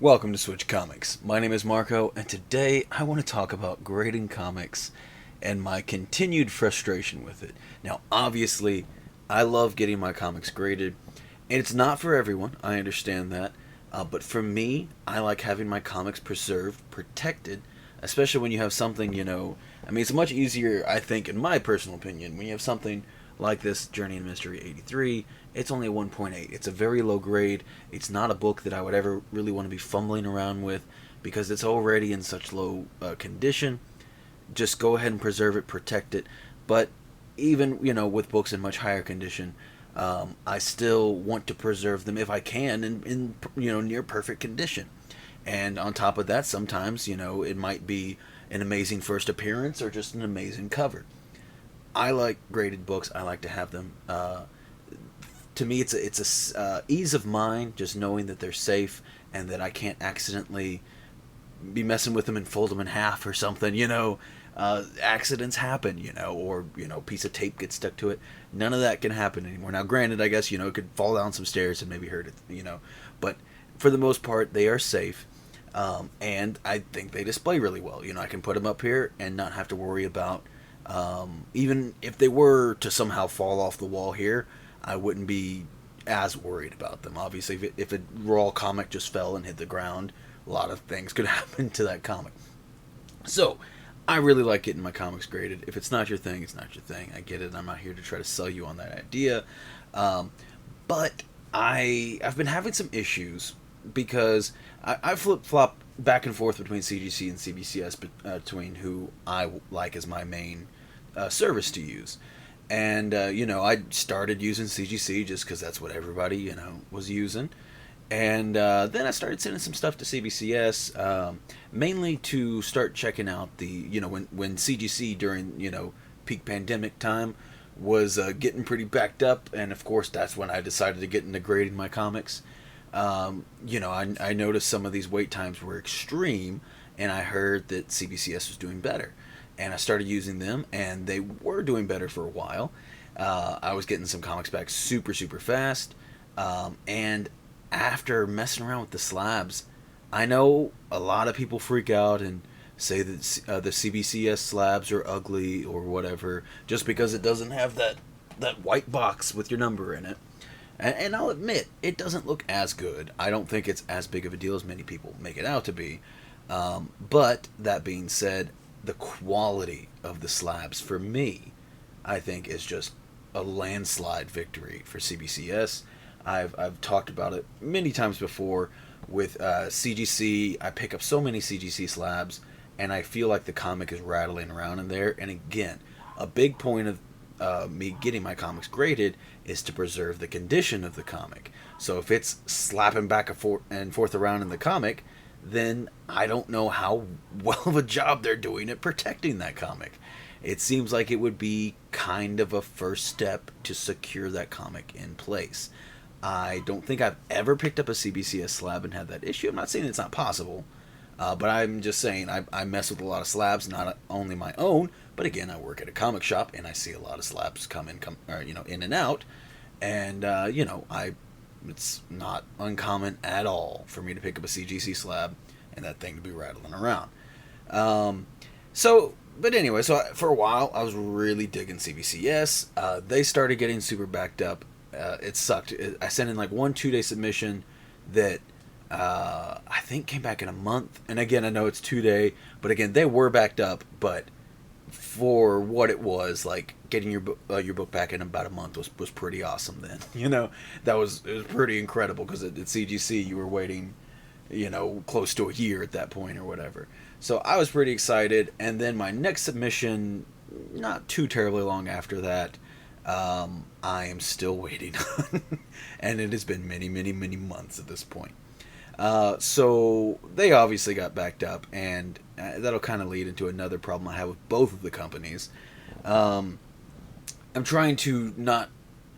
Welcome to Switch Comics. My name is Marco, and today I want to talk about grading comics and my continued frustration with it. Now, obviously, I love getting my comics graded, and it's not for everyone, I understand that, but for me, I like having my comics preserved, protected, especially when you have something, it's much easier, I think, in my personal opinion, when you have something like this Journey in Mystery 83. It's only a 1.8. It's a very low grade. It's not a book that I would ever really want to be fumbling around with because it's already in such low condition. Just go ahead and preserve it, protect it. But even, with books in much higher condition, I still want to preserve them if I can in near perfect condition. And on top of that, sometimes, it might be an amazing first appearance or just an amazing cover. I like graded books. I like to have them. To me, it's a ease of mind just knowing that they're safe and that I can't accidentally be messing with them and fold them in half or something. Accidents happen. Or piece of tape gets stuck to it. None of that can happen anymore. Now, granted, I guess it could fall down some stairs and maybe hurt it. But for the most part, they are safe. And I think they display really well. I can put them up here and not have to worry about. Even if they were to somehow fall off the wall here, I wouldn't be as worried about them. Obviously, if a raw comic just fell and hit the ground, a lot of things could happen to that comic. So, I really like getting my comics graded. If it's not your thing, it's not your thing. I get it. I'm not here to try to sell you on that idea. But I've been having some issues because I flip-flop back and forth between CGC and CBCS, between who I like as my main service to use. And, I started using CGC just because that's what everybody, was using. And then I started sending some stuff to CBCS, mainly to start checking out the, when CGC during, peak pandemic time was getting pretty backed up. And, of course, that's when I decided to get into grading my comics. I noticed some of these wait times were extreme, and I heard that CBCS was doing better. And I started using them, and they were doing better for a while. I was getting some comics back super, super fast. And after messing around with the slabs, I know a lot of people freak out and say that the CBCS slabs are ugly or whatever, just because it doesn't have that white box with your number in it. And I'll admit, it doesn't look as good. I don't think it's as big of a deal as many people make it out to be. But that being said, the quality of the slabs for me, I think, is just a landslide victory for CBCS. I've talked about it many times before with CGC. I pick up so many CGC slabs, and I feel like the comic is rattling around in there. And again, a big point of me getting my comics graded is to preserve the condition of the comic. So if it's slapping back and forth around in the comic, then I don't know how well of a job they're doing at protecting that comic. It seems like it would be kind of a first step to secure that comic in place. I don't think I've ever picked up a CBCS slab and had that issue. I'm not saying it's not possible, but I'm just saying I mess with a lot of slabs, not only my own, but again, I work at a comic shop and I see a lot of slabs come in and out, and it's not uncommon at all for me to pick up a CGC slab and that thing to be rattling around. But anyway, for a while I was really digging CBCS. They started getting super backed up. It sucked. I sent in like 1 2-day submission that I think came back in a month. And again, I know it's 2-day, but again, they were backed up. But for what it was, like getting your book back in about a month was pretty awesome. Then it was pretty incredible because at CGC you were waiting, close to a year at that point or whatever. So I was pretty excited. And then my next submission, not too terribly long after that, I am still waiting on, and it has been many, many, many months at this point. So they obviously got backed up, and that'll kind of lead into another problem I have with both of the companies. I'm trying to not,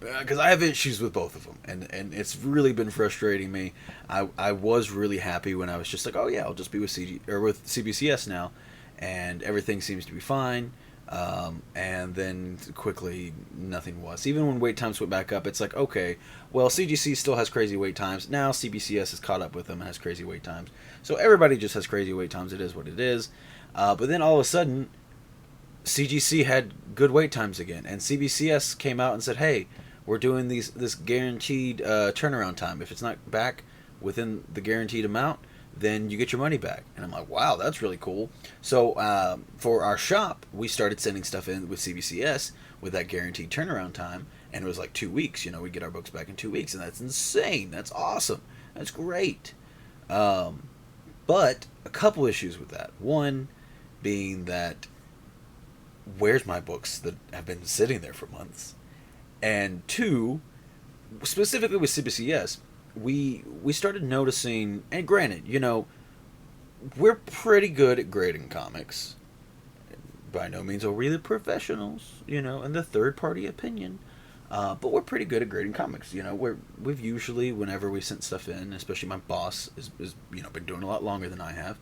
because I have issues with both of them, and it's really been frustrating me. I was really happy when I was just like, oh yeah, I'll just be with with CBCS now, and everything seems to be fine. And then quickly nothing was. Even when wait times went back up, it's like, okay, well, CGC still has crazy wait times. Now CBCS has caught up with them and has crazy wait times. So everybody just has crazy wait times. It is what it is. But then all of a sudden, CGC had good wait times again, and CBCS came out and said, "Hey, we're doing this guaranteed turnaround time. If it's not back within the guaranteed amount, then you get your money back." And I'm like, "Wow, that's really cool." So for our shop, we started sending stuff in with CBCS with that guaranteed turnaround time, and it was like 2 weeks. We get our books back in 2 weeks, and that's insane. That's awesome. That's great. But a couple issues with that. One being that where's my books that have been sitting there for months? And two, specifically with CBCS, we started noticing, and granted, we're pretty good at grading comics. By no means are we the professionals, in the third party opinion. But we're pretty good at grading comics. We've usually, whenever we sent stuff in, especially my boss is been doing a lot longer than I have.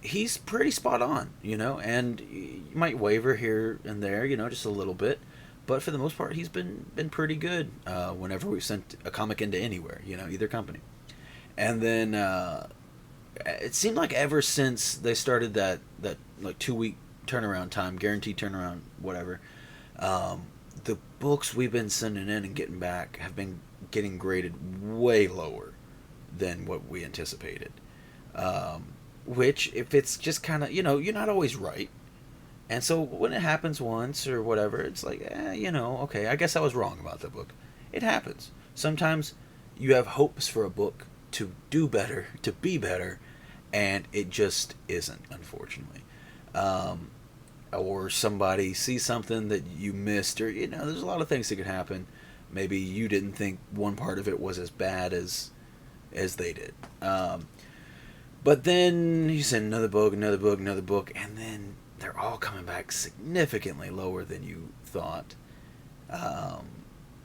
He's pretty spot on, and you might waver here and there, just a little bit, but for the most part, he's been pretty good whenever we've sent a comic into anywhere, either company. And then it seemed like ever since they started that like 2 week turnaround time, guaranteed turnaround, whatever, the books we've been sending in and getting back have been getting graded way lower than what we anticipated. Which, if it's just kind of, you're not always right. And so when it happens once or whatever, it's like, okay, I guess I was wrong about the book. It happens. Sometimes you have hopes for a book to do better, to be better, and it just isn't, unfortunately. Or somebody sees something that you missed, or, there's a lot of things that could happen. Maybe you didn't think one part of it was as bad as they did. But then you send another book, and then they're all coming back significantly lower than you thought.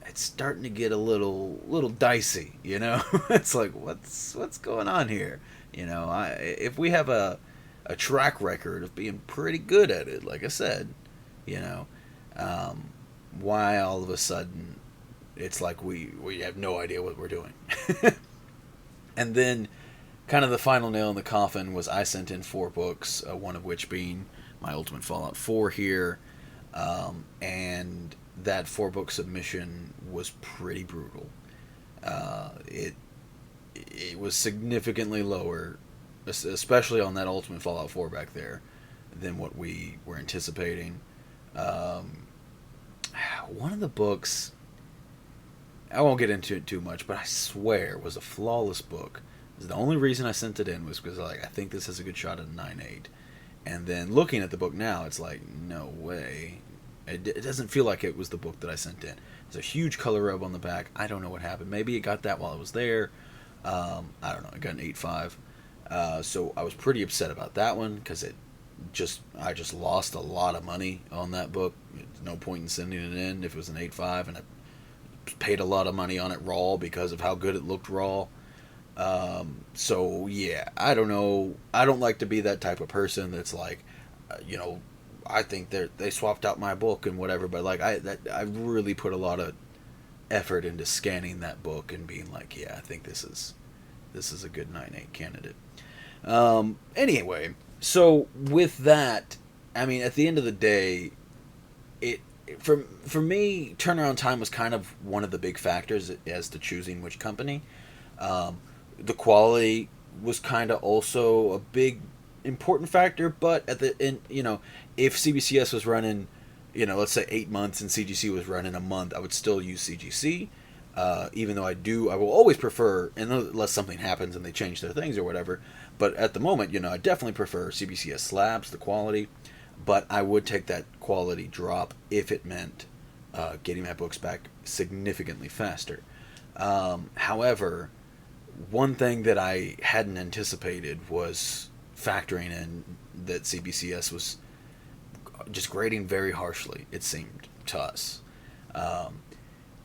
It's starting to get a little dicey, It's like, what's going on here? If we have a track record of being pretty good at it, like I said, why all of a sudden it's like we have no idea what we're doing. And then kind of the final nail in the coffin was I sent in 4 books, one of which being my Ultimate Fallout 4 here, and that 4-book submission was pretty brutal. It was significantly lower, especially on that Ultimate Fallout 4 back there, than what we were anticipating. One of the books, I won't get into it too much, but I swear was a flawless book. The only reason I sent it in was because I think this has a good shot at a 9.8. And then looking at the book now, it's like, no way. It doesn't feel like it was the book that I sent in. There's a huge color rub on the back. I don't know what happened. Maybe it got that while I was there. I don't know. It got an 8.5. So I was pretty upset about that one because I just lost a lot of money on that book. There's no point in sending it in if it was an 8.5, and I paid a lot of money on it raw because of how good it looked raw. So yeah, I don't know. I don't like to be that type of person that's like, I think they swapped out my book and whatever. But like I really put a lot of effort into scanning that book and being like, yeah, I think this is a good 9.8 candidate. Anyway, so with that, I mean, at the end of the day, for me, turnaround time was kind of one of the big factors as to choosing which company. The quality was kind of also a big important factor, but if CBCS was running, let's say 8 months and CGC was running a month, I would still use CGC. Even though I will always prefer, unless something happens and they change their things or whatever. But at the moment, I definitely prefer CBCS slabs, the quality. But I would take that quality drop if it meant getting my books back significantly faster. However, one thing that I hadn't anticipated was factoring in that CBCS was just grading very harshly, it seemed to us.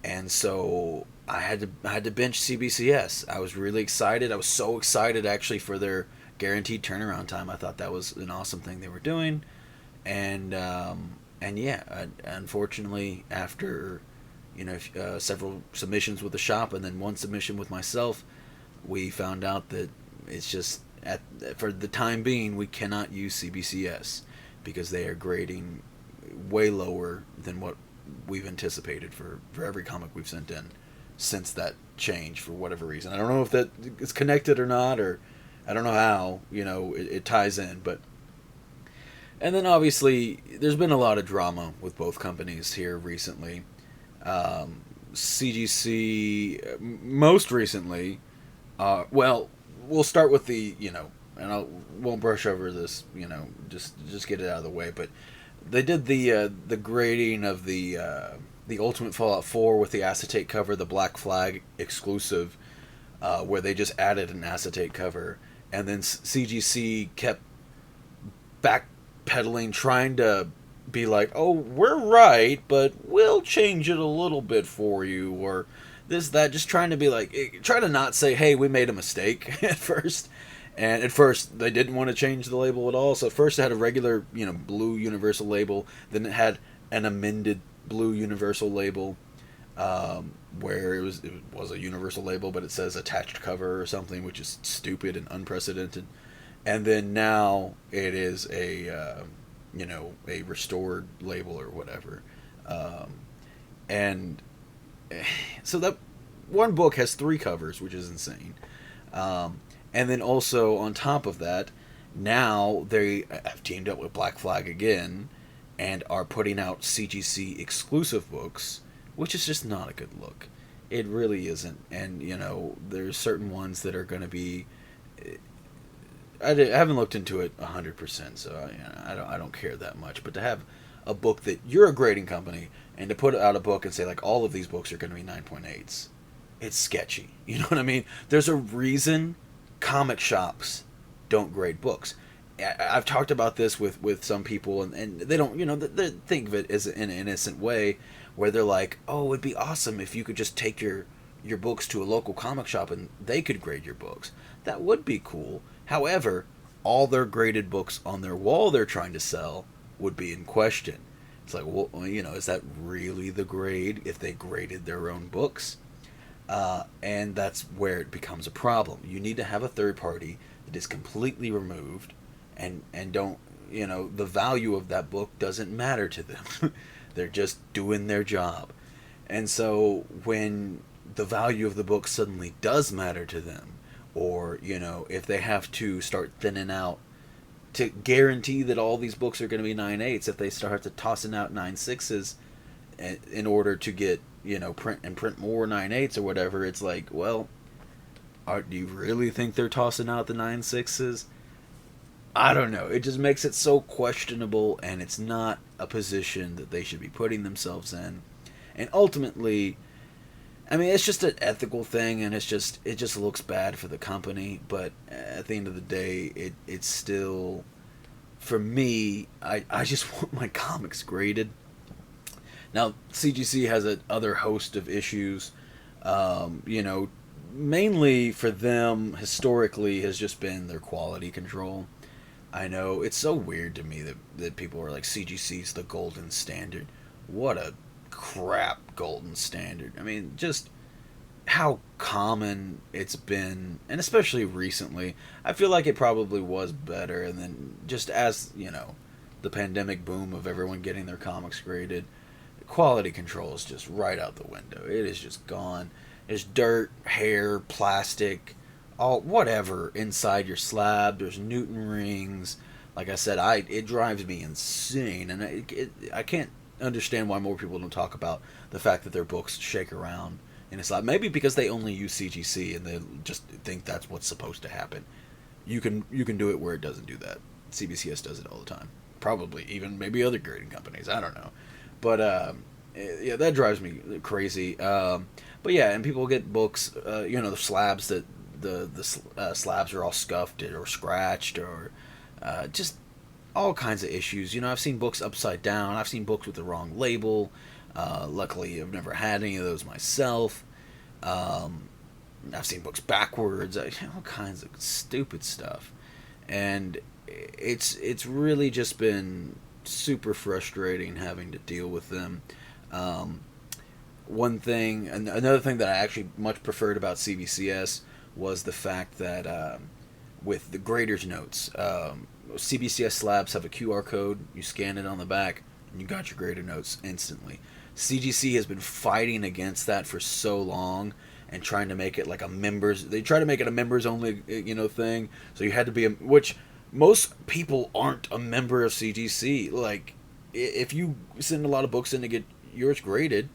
And so I had to bench CBCS. I was really excited. I was so excited actually for their guaranteed turnaround time. I thought that was an awesome thing they were doing. And yeah, unfortunately, after several submissions with the shop and then one submission with myself, we found out that it's just for the time being we cannot use CBCS because they are grading way lower than what we've anticipated for every comic we've sent in since that change for whatever reason. I don't know if that is connected or not, or I don't know how it ties in, but. And then obviously there's been a lot of drama with both companies here recently. CGC most recently. Well, we'll start with and I won't brush over this. Just get it out of the way. But they did the grading of the Ultimate Fallout 4 with the acetate cover, the Black Flag exclusive, where they just added an acetate cover, and then CGC kept backpedaling, trying to be like, oh, we're right, but we'll change it a little bit for you, or this, that, just trying to be like, try to not say, hey, we made a mistake at first. And at first, they didn't want to change the label at all. So at first, it had a regular, blue universal label. Then it had an amended blue universal label, where it was a universal label, but it says attached cover or something, which is stupid and unprecedented. And then now it is a restored label or whatever. And so that one book has 3 covers, which is insane. And then also on top of that, now they have teamed up with Black Flag again and are putting out CGC exclusive books, which is just not a good look. It really isn't. And, there's certain ones that are going to be... I haven't looked into it 100%, so I don't care that much. But to have a book that you're a grading company and to put out a book and say, like, all of these books are going to be 9.8s, it's sketchy. You know what I mean? There's a reason comic shops don't grade books. I've talked about this with some people, and they don't, they think of it as in an innocent way, where they're like, oh, it'd be awesome if you could just take your books to a local comic shop and they could grade your books. That would be cool. However, all their graded books on their wall they're trying to sell would be in question. It's like, well, is that really the grade if they graded their own books? And that's where it becomes a problem. You need to have a third party that is completely removed and don't, the value of that book doesn't matter to them. They're just doing their job. And so when the value of the book suddenly does matter to them, or, if they have to start thinning out to guarantee that all these books are going to be 9.8s, if they start to tossing out 9.6s in order to get, print more 9.8s or whatever, it's like, well, do you really think they're tossing out the 9.6s? I don't know. It just makes it so questionable, and it's not a position that they should be putting themselves in. And ultimately, I mean, it's just an ethical thing, and it just looks bad for the company. But at the end of the day, it's still, for me, I just want my comics graded. Now, CGC has another host of issues. Mainly for them, historically, has just been their quality control. I know, it's so weird to me that people are like, CGC's the golden standard. What a crap golden standard. I mean, just how common it's been, and especially recently. I feel like it probably was better, and then just as, the pandemic boom of everyone getting their comics graded, quality control is just right out the window. It is just gone. There's dirt, hair, plastic, all whatever inside your slab. There's Newton rings. Like I said, it drives me insane, and I can't understand why more people don't talk about the fact that their books shake around in a slab. Maybe because they only use CGC and they just think that's what's supposed to happen. You can do it where it doesn't do that. CBCS does it all the time. Probably even maybe other grading companies. I don't know. But yeah, that drives me crazy. But yeah, and people get books, the slabs that the slabs are all scuffed or scratched or just all kinds of issues. I've seen books upside down. I've seen books with the wrong label. Luckily, I've never had any of those myself. I've seen books backwards. All kinds of stupid stuff, and it's really just been super frustrating having to deal with them. Um, One thing, and another thing that I actually much preferred about CBCS was the fact that with the grader's notes, CBCS slabs have a QR code. You scan it on the back, and you got your grader notes instantly. CGC has been fighting against that for so long and trying to make it like a members. They try to make it a members only, thing. So you had to be which most people aren't a member of CGC. Like, if you send a lot of books in to get yours graded,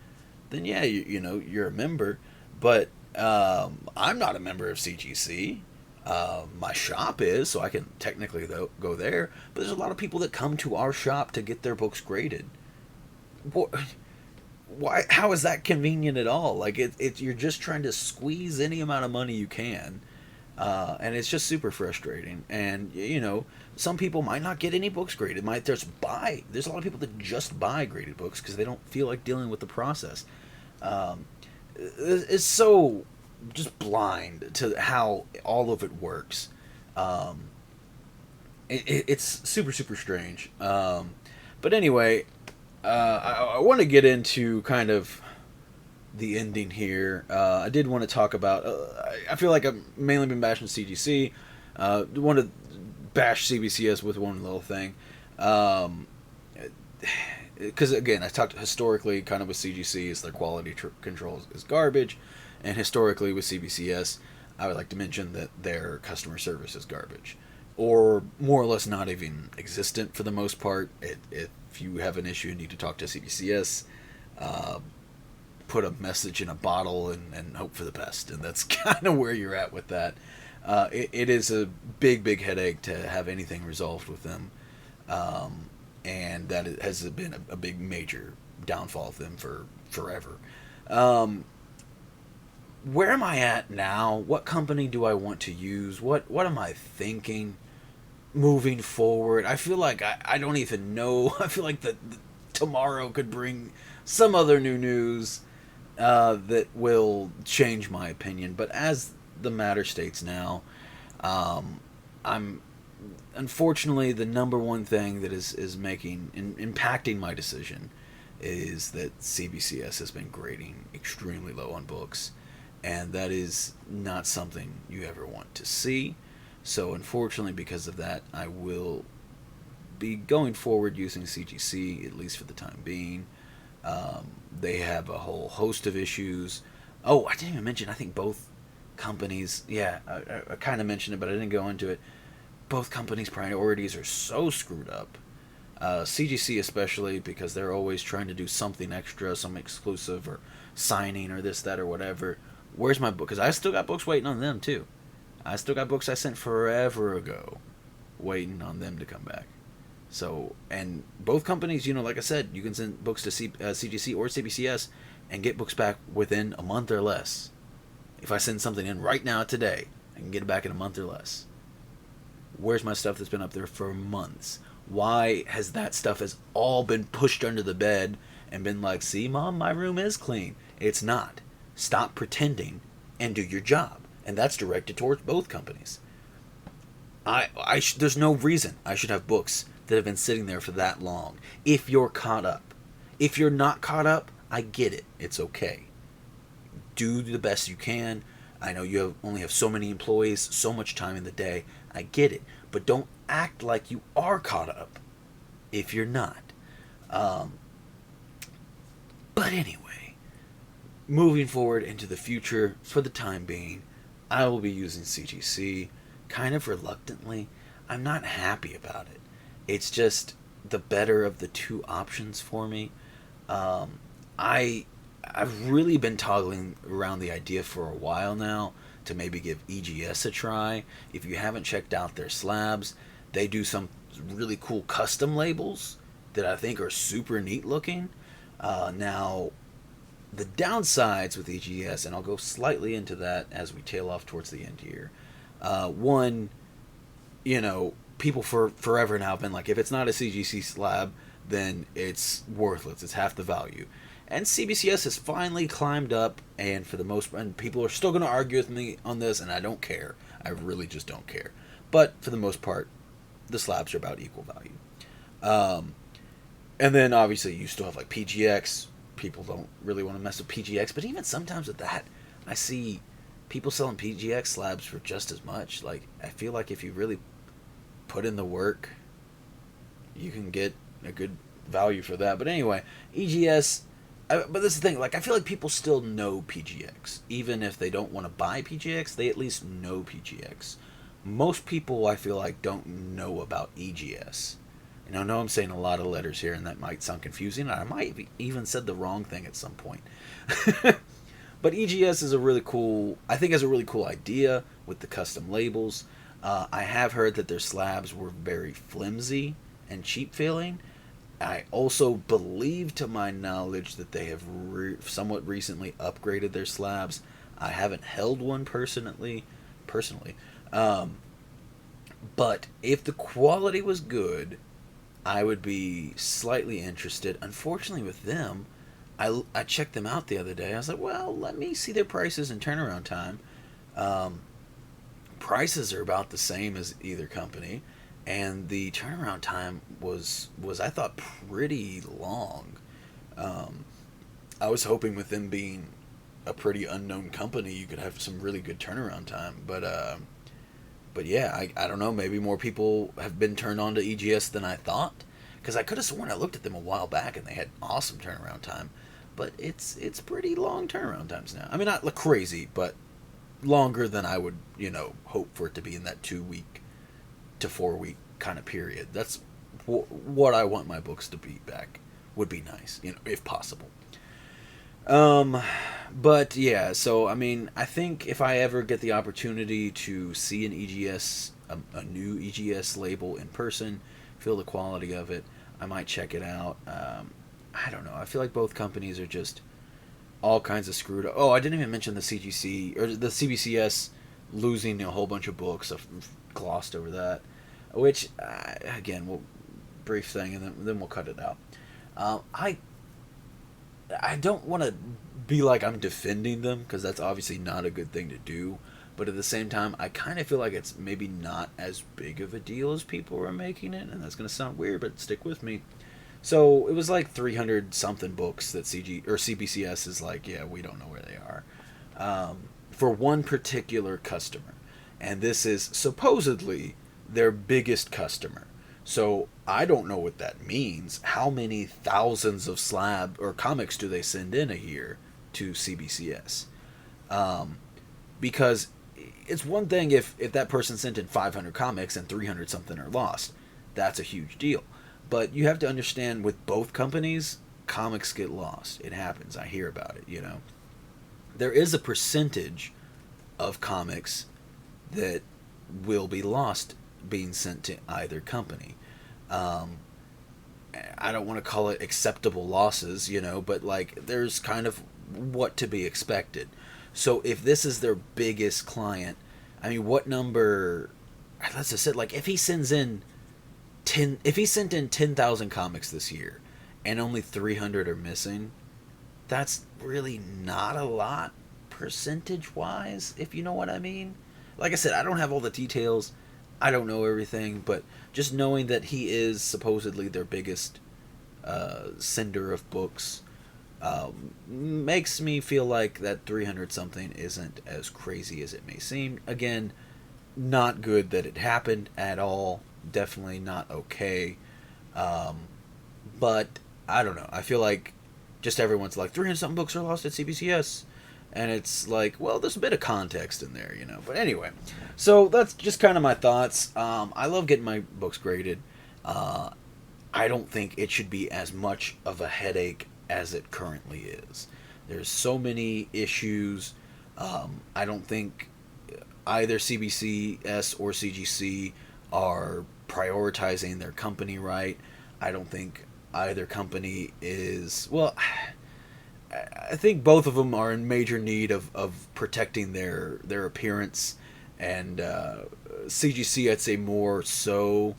then yeah, you're a member. But I'm not a member of CGC. My shop is, so I can technically go there. But there's a lot of people that come to our shop to get their books graded. Why? How is that convenient at all? Like you're just trying to squeeze any amount of money you can, and it's just super frustrating. And some people might not get any books graded. Might just buy. There's a lot of people that just buy graded books because they don't feel like dealing with the process. It's so just blind to how all of it works. It's super super strange. But anyway, I want to get into kind of the ending here. I did want to talk about. I feel like I've mainly been bashing CGC. Want to bash CBCS with one little thing. Because again, I talked historically kind of with CGC is their quality control is garbage, and historically with CBCS, I would like to mention that their customer service is garbage, or more or less not even existent for the most part. If you have an issue and need to talk to CBCS, put a message in a bottle and hope for the best, and that's kind of where you're at with that. It is a big headache to have anything resolved with them. And that has been a big major downfall of them for forever. Where am I at now? What company do I want to use? What am I thinking moving forward? I feel like I don't even know. I feel like that tomorrow could bring some other new news that will change my opinion. But as the matter states now, I'm unfortunately the number one thing that is impacting my decision is that CBCS has been grading extremely low on books, and that is not something you ever want to see. So unfortunately, because of that, I will be going forward using CGC, at least for the time being. They have a whole host of issues. Oh, I didn't even mention, I think both companies, I kind of mentioned it, but I didn't go into it. Both companies' priorities are so screwed up. CGC especially, because they're always trying to do something extra, some exclusive or signing or this, that, or whatever. Where's my book? Because I still got books waiting on them too. I still got books I sent forever ago waiting on them to come back. So, and both companies, like I said, you can send books to CGC or CBCS and get books back within a month or less. If I send something in right now today, I can get it back in a month or less. Where's my stuff that's been up there for months? Why has that stuff has all been pushed under the bed and been like, see, Mom, my room is clean? It's not. Stop pretending and do your job. And that's directed towards both companies. There's no reason I should have books that have been sitting there for that long. If you're caught up. If you're not caught up, I get it. It's okay. Do the best you can. I know you only have so many employees, so much time in the day. I get it. But don't act like you are caught up if you're not. But anyway, moving forward into the future, for the time being, I will be using CGC kind of reluctantly. I'm not happy about it. It's just the better of the two options for me. I've really been toggling around the idea for a while now to maybe give EGS a try. If you haven't checked out their slabs, they do some really cool custom labels that I think are super neat looking. Now, the downsides with EGS, and I'll go slightly into that as we tail off towards the end here. One, people for forever now have been like, if it's not a CGC slab, then it's worthless. It's half the value. And CBCS has finally climbed up, and for the most part, and people are still going to argue with me on this, and I don't care. I really just don't care. But for the most part, the slabs are about equal value. And then obviously you still have like PGX. People don't really want to mess with PGX, but even sometimes with that, I see people selling PGX slabs for just as much. Like, I feel like if you really put in the work, you can get a good value for that. But anyway, EGS. But this is the thing. Like, I feel like people still know PGX, even if they don't want to buy PGX. They at least know PGX. Most people, I feel like, don't know about EGS. And I know I'm saying a lot of letters here, and that might sound confusing. I might have even said the wrong thing at some point. But EGS is a really cool, I think, has a really cool idea with the custom labels. I have heard that their slabs were very flimsy and cheap feeling. I also believe, to my knowledge, that they have somewhat recently upgraded their slabs. I haven't held one personally. But if the quality was good, I would be slightly interested. Unfortunately, with them, I checked them out the other day. I was like, well, let me see their prices and turnaround time. Prices are about the same as either company, and the turnaround time was I thought pretty long. I was hoping with them being a pretty unknown company, you could have some really good turnaround time. But yeah, I don't know. Maybe more people have been turned on to EGS than I thought. Because I could have sworn I looked at them a while back and they had awesome turnaround time. But it's pretty long turnaround times now. I mean, not crazy, but longer than I would, hope for it to be in that 2-week to 4-week kind of period. That's what I want my books to be back. Would be nice, if possible. But yeah, so I mean, I think if I ever get the opportunity to see an EGS, a new EGS label in person, feel the quality of it, I might check it out. I don't know. I feel like both companies are just all kinds of screwed up. Oh, I didn't even mention the CGC or the CBCS losing a whole bunch of books. I've glossed over that, which again, brief thing, and then we'll cut it out. I don't want to be like I'm defending them, because that's obviously not a good thing to do. But at the same time, I kind of feel like it's maybe not as big of a deal as people are making it, and that's going to sound weird, but stick with me. So it was like 300 something books that CBCS is like, yeah, we don't know where they are, for one particular customer, and this is supposedly their biggest customer. So I don't know what that means. How many thousands of slab or comics do they send in a year to CBCS? Because it's one thing if that person sent in 500 comics and 300 something are lost. That's a huge deal. But you have to understand, with both companies, comics get lost. It happens. I hear about it, There is a percentage of comics that will be lost being sent to either company. I don't want to call it acceptable losses, but like, there's kind of what to be expected. So if this is their biggest client, I mean, what number? Let's just say, like, if he sent in 10,000 comics this year, and only 300 are missing, that's really not a lot percentage-wise, if you know what I mean. Like I said, I don't have all the details. I don't know everything, but just knowing that he is supposedly their biggest sender of books makes me feel like that 300 something isn't as crazy as it may seem. Again, not good that it happened at all. Definitely not okay. But I don't know. I feel like just everyone's like, 300 something books are lost at CBCS. And it's like, well, there's a bit of context in there, But anyway, so that's just kind of my thoughts. I love getting my books graded. I don't think it should be as much of a headache as it currently is. There's so many issues. I don't think either CBCS or CGC are prioritizing their company right. I don't think either company is... Well, I think both of them are in major need of protecting their appearance, and CGC, I'd say more so,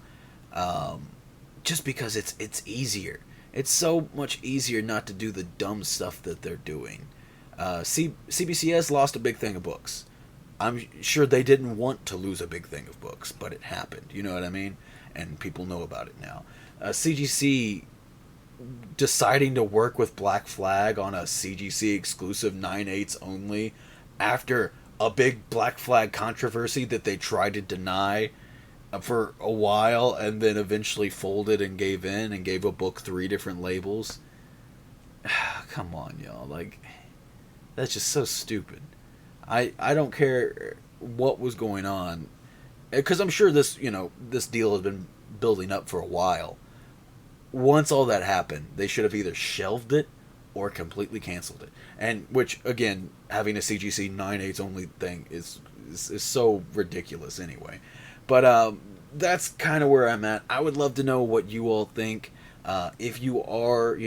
just because it's easier. It's so much easier not to do the dumb stuff that they're doing. CBCS lost a big thing of books. I'm sure they didn't want to lose a big thing of books, but it happened. You know what I mean? And people know about it now. CGC deciding to work with Black Flag on a CGC exclusive 9/8 only after a big Black Flag controversy that they tried to deny for a while and then eventually folded and gave in and gave a book 3 different labels. Come on, y'all. Like, that's just so stupid. I don't care what was going on, because I'm sure this deal has been building up for a while. Once all that happened, they should have either shelved it or completely canceled it. And which, again, having a CGC 9/8 only thing is so ridiculous anyway. But that's kind of where I'm at. I would love to know what you all think. If you are,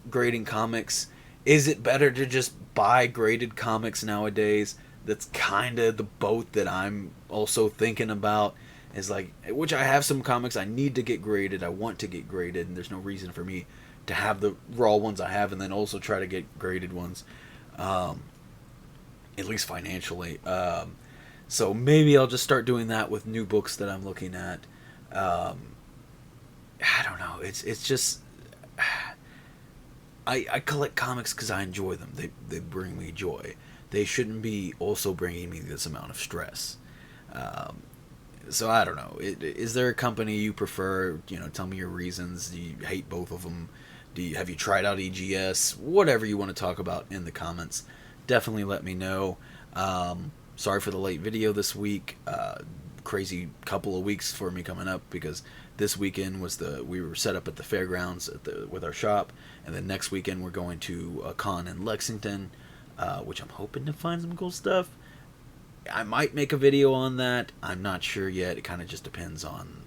grading comics, is it better to just buy graded comics nowadays? That's kind of the boat that I'm also thinking about. Is like, which I have some comics I need to get graded. I want to get graded, and there's no reason for me to have the raw ones I have and then also try to get graded ones, at least financially. So maybe I'll just start doing that with new books that I'm looking at. I don't know. It's just I collect comics because I enjoy them. They bring me joy. They shouldn't be also bringing me this amount of stress. So I don't know. Is there a company you prefer? Tell me your reasons. Do you hate both of them? Have you tried out EGS? Whatever you want to talk about in the comments, definitely let me know. Sorry for the late video this week. Crazy couple of weeks for me coming up, because this weekend we were set up at the fairgrounds with our shop, and then next weekend we're going to a con in Lexington, which I'm hoping to find some cool stuff. I might make a video on that. I'm not sure yet. It kind of just depends on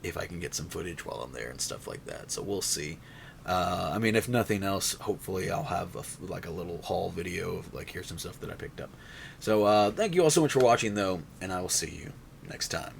if I can get some footage while I'm there and stuff like that. So we'll see. If nothing else, hopefully I'll have a little haul video of here's some stuff that I picked up. So thank you all so much for watching, though, and I will see you next time.